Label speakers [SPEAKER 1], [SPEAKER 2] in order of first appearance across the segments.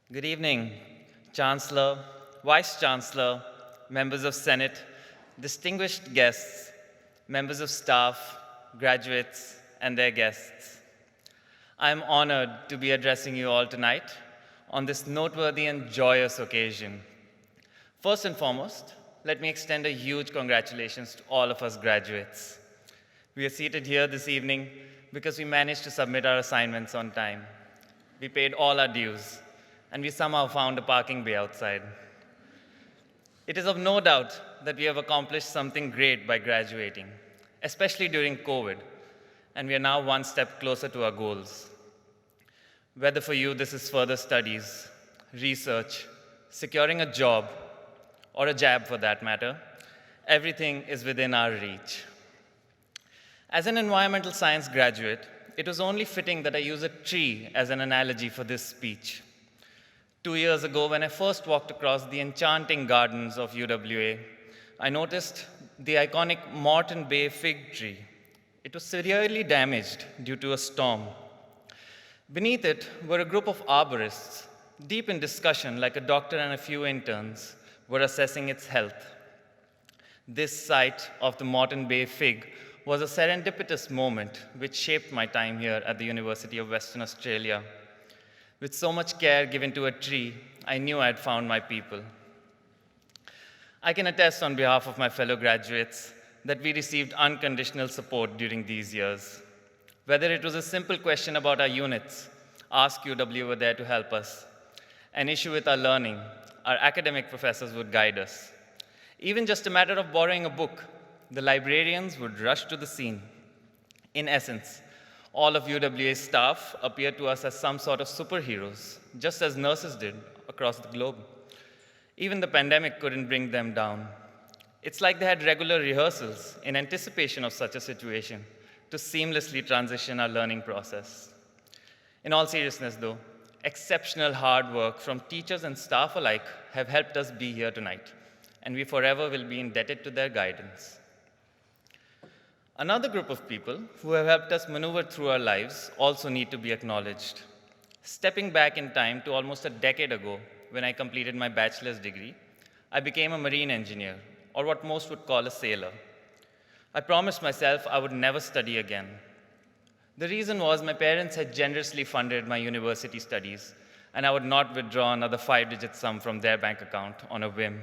[SPEAKER 1] Good evening, Chancellor, Vice Chancellor, members of Senate, distinguished guests, members of staff, graduates, and their guests. I am honored to be addressing you all tonight on this noteworthy and joyous occasion. First and foremost, let me extend a huge congratulations to all of us graduates. We are seated here this evening because we managed to submit our assignments on time. We paid all our dues, and we somehow found a parking bay outside. It is of no doubt that we have accomplished something great by graduating, especially during COVID, and we are now one step closer to our goals. Whether for you this is further studies, research, securing a job, or a jab for that matter, everything is within our reach. As an environmental science graduate, it was only fitting that I use a tree as an analogy for this speech. 2 years ago, when I first walked across the enchanting gardens of UWA, I noticed the iconic Moreton Bay fig tree. It was severely damaged due to a storm. Beneath it were a group of arborists, deep in discussion like a doctor and a few interns, were assessing its health. This sight of the Moreton Bay fig was a serendipitous moment which shaped my time here at the University of Western Australia. With so much care given to a tree, I knew I had found my people. I can attest on behalf of my fellow graduates that we received unconditional support during these years. Whether it was a simple question about our units, Ask UW were there to help us. An issue with our learning, our academic professors would guide us. Even just a matter of borrowing a book, the librarians would rush to the scene. In essence, all of UWA's staff appeared to us as some sort of superheroes, just as nurses did across the globe. Even the pandemic couldn't bring them down. It's like they had regular rehearsals in anticipation of such a situation to seamlessly transition our learning process. In all seriousness, though, exceptional hard work from teachers and staff alike have helped us be here tonight, and we forever will be indebted to their guidance. Another group of people who have helped us maneuver through our lives also need to be acknowledged. Stepping back in time to almost a decade ago, when I completed my bachelor's degree, I became a marine engineer, or what most would call a sailor. I promised myself I would never study again. The reason was my parents had generously funded my university studies, and I would not withdraw another 5-digit sum from their bank account on a whim.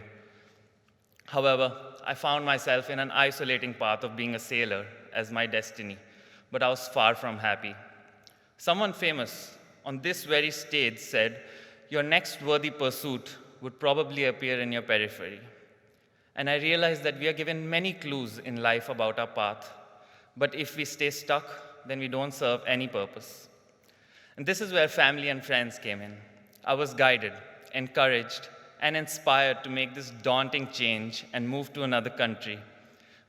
[SPEAKER 1] However, I found myself in an isolating path of being a sailor as my destiny, but I was far from happy. Someone famous on this very stage said, "Your next worthy pursuit would probably appear in your periphery." And I realized that we are given many clues in life about our path, but if we stay stuck, then we don't serve any purpose. And this is where family and friends came in. I was guided, encouraged, and inspired to make this daunting change and move to another country.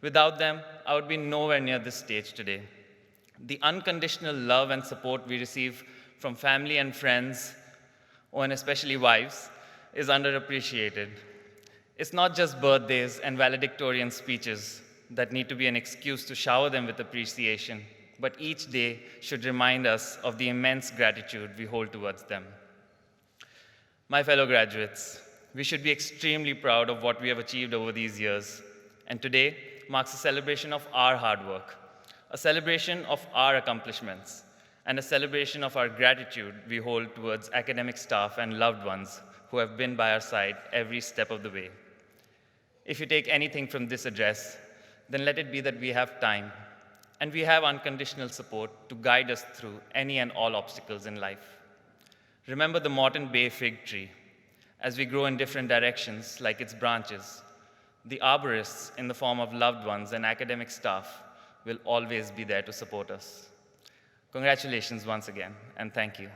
[SPEAKER 1] Without them, I would be nowhere near this stage today. The unconditional love and support we receive from family and friends, and especially wives, is underappreciated. It's not just birthdays and valedictorian speeches that need to be an excuse to shower them with appreciation, but each day should remind us of the immense gratitude we hold towards them. My fellow graduates, we should be extremely proud of what we have achieved over these years, and today marks a celebration of our hard work, a celebration of our accomplishments, and a celebration of our gratitude we hold towards academic staff and loved ones who have been by our side every step of the way. If you take anything from this address, then let it be that we have time, and we have unconditional support to guide us through any and all obstacles in life. Remember the Moreton Bay fig tree. As we grow in different directions, like its branches, the arborists, in the form of loved ones and academic staff, will always be there to support us. Congratulations once again, and thank you.